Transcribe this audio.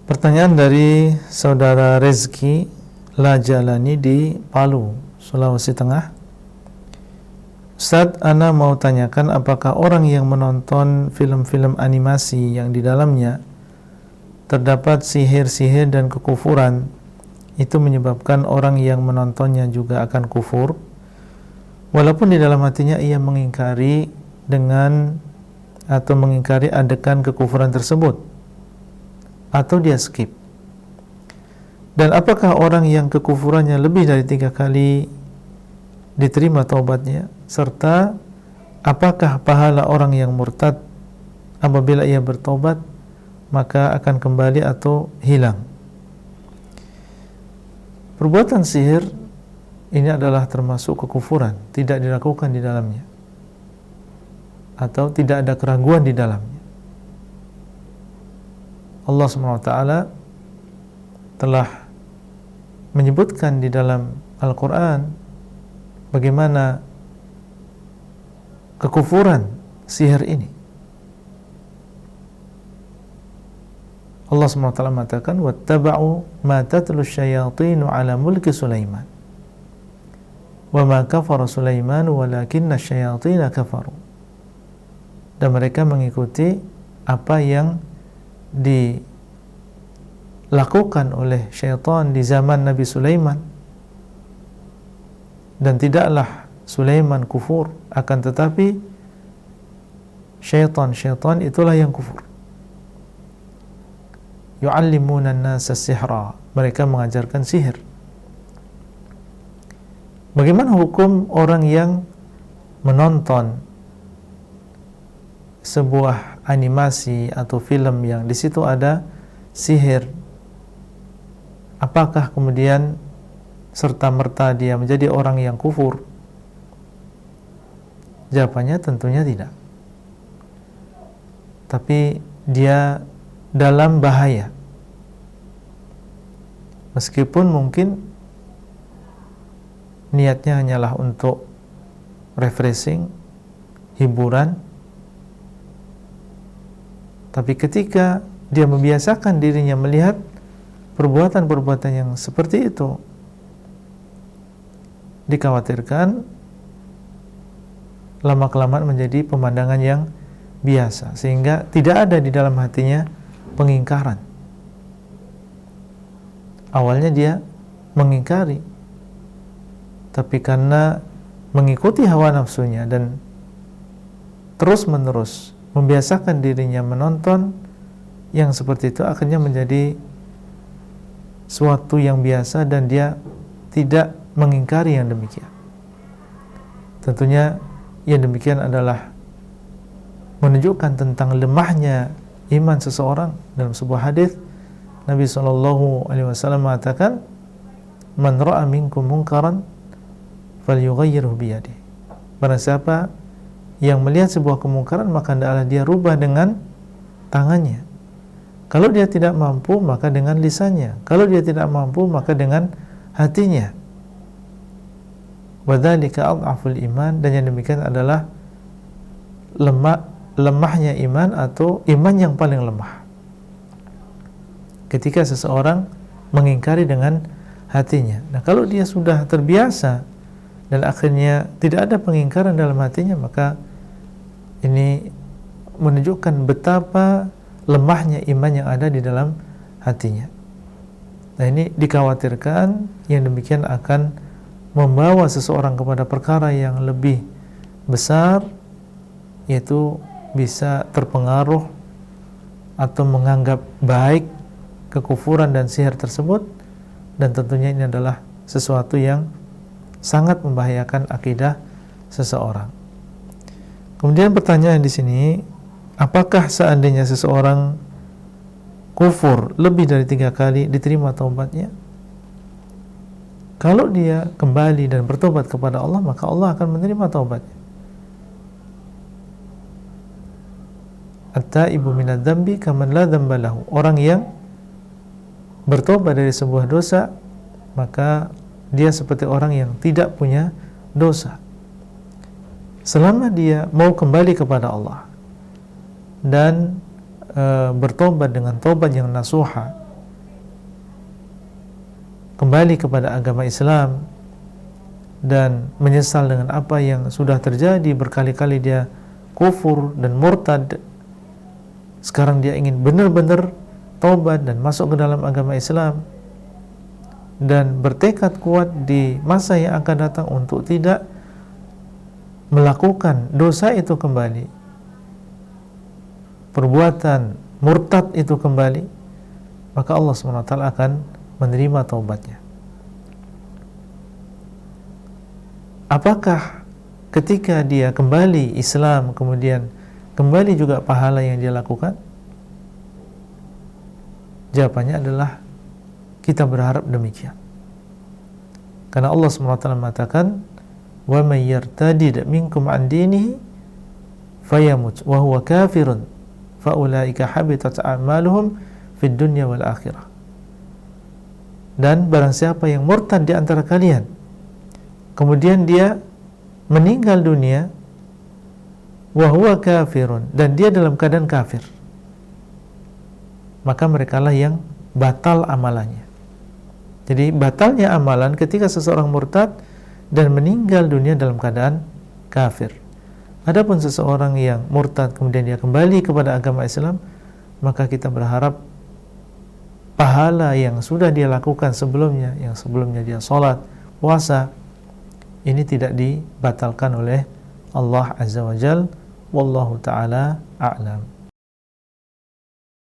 Pertanyaan dari saudara Rezki Lajalani di Palu, Sulawesi Tengah. Ustaz, ana mau tanyakan apakah orang yang menonton film-film animasi yang di dalamnya terdapat sihir-sihir dan kekufuran itu menyebabkan orang yang menontonnya juga akan kufur, walaupun di dalam hatinya ia mengingkari mengingkari adegan kekufuran tersebut, atau dia skip. Dan apakah orang yang kekufurannya lebih dari 3 kali diterima taubatnya, serta apakah pahala orang yang murtad apabila ia bertobat maka akan kembali atau hilang? Perbuatan sihir ini adalah termasuk kekufuran, tidak dilakukan di dalamnya, atau tidak ada keraguan di dalamnya. Allah SWT telah menyebutkan di dalam Al-Quran bagaimana kekufuran sihir ini. Allah SWT mengatakan, وَاتَّبَعُوا مَا تَتْلُو الشَّيَاطِينُ عَلَى مُلْكِ سُلَيْمَانَ وَمَا كَفَرَ سُلَيْمَانُ وَلَكِنَّ الشَّيَاطِينَ كَفَرُوا. Dan mereka mengikuti apa yang dilakukan oleh syaitan di zaman Nabi Sulaiman, dan tidaklah Sulaiman kufur, akan tetapi syaitan itulah yang kufur. Yu'allimuna an-nasa sihra, mereka mengajarkan sihir. Bagaimana hukum orang yang menonton sebuah animasi atau film yang di situ ada sihir? Apakah kemudian serta-merta dia menjadi orang yang kufur? Jawabannya tentunya tidak. Tapi dia dalam bahaya. Meskipun mungkin niatnya hanyalah untuk refreshing, hiburan, tapi ketika dia membiasakan dirinya melihat perbuatan-perbuatan yang seperti itu, dikhawatirkan lama-kelamaan menjadi pemandangan yang biasa, sehingga tidak ada di dalam hatinya pengingkaran. Awalnya dia mengingkari, tapi karena mengikuti hawa nafsunya dan terus-menerus membiasakan dirinya menonton yang seperti itu, akhirnya menjadi suatu yang biasa dan dia tidak mengingkari yang demikian. Tentunya yang demikian adalah menunjukkan tentang lemahnya iman seseorang. Dalam sebuah hadis Nabi SAW mengatakan, "Man ra'a minkum munkaran falyughayyirhu biyadihi." Barang siapa yang melihat sebuah kemungkaran, maka hendaklah dia rubah dengan tangannya. Kalau dia tidak mampu, maka dengan lisannya. Kalau dia tidak mampu, maka dengan hatinya. Wa dzalika adhaful iman, dan yang demikian adalah lemahnya iman atau iman yang paling lemah. Ketika seseorang mengingkari dengan hatinya. Nah, kalau dia sudah terbiasa dan akhirnya tidak ada pengingkaran dalam hatinya, maka ini menunjukkan betapa lemahnya iman yang ada di dalam hatinya. Nah, ini dikhawatirkan yang demikian akan membawa seseorang kepada perkara yang lebih besar, yaitu bisa terpengaruh atau menganggap baik kekufuran dan sihir tersebut, dan tentunya ini adalah sesuatu yang sangat membahayakan akidah seseorang. Kemudian pertanyaan di sini, apakah seandainya seseorang kufur lebih dari 3 kali diterima taubatnya? Kalau dia kembali dan bertobat kepada Allah, maka Allah akan menerima taubatnya. At-taibu minadz dzambi kaman la dzamba lahu. Orang yang bertobat dari sebuah dosa, maka dia seperti orang yang tidak punya dosa. Selama dia mau kembali kepada Allah dan bertobat dengan tobat yang nasuha, kembali kepada agama Islam dan menyesal dengan apa yang sudah terjadi, berkali-kali dia kufur dan murtad, sekarang dia ingin benar-benar taubat dan masuk ke dalam agama Islam dan bertekad kuat di masa yang akan datang untuk tidak melakukan dosa itu kembali, perbuatan murtad itu kembali, maka Allah SWT akan menerima taubatnya. Apakah ketika dia kembali Islam kemudian kembali juga pahala yang dia lakukan? Jawabannya adalah kita berharap demikian. Karena Allah SWT mengatakan, "Wa may yartadid minkum 'an dinihi fayamut wa huwa kafirun fa ulaika habitat a'maluhum fid dunya wal akhirah." Dan barang siapa yang murtad di antara kalian, kemudian dia meninggal dunia, wa huwa kafirun, dan dia dalam keadaan kafir, maka merekalah yang batal amalannya. Jadi batalnya amalan ketika seseorang murtad dan meninggal dunia dalam keadaan kafir. Adapun seseorang yang murtad kemudian dia kembali kepada agama Islam, maka kita berharap pahala yang sudah dia lakukan sebelumnya, yang sebelumnya dia sholat, puasa, ini tidak dibatalkan oleh Allah Azza wa Jal. Wallahu ta'ala a'lam.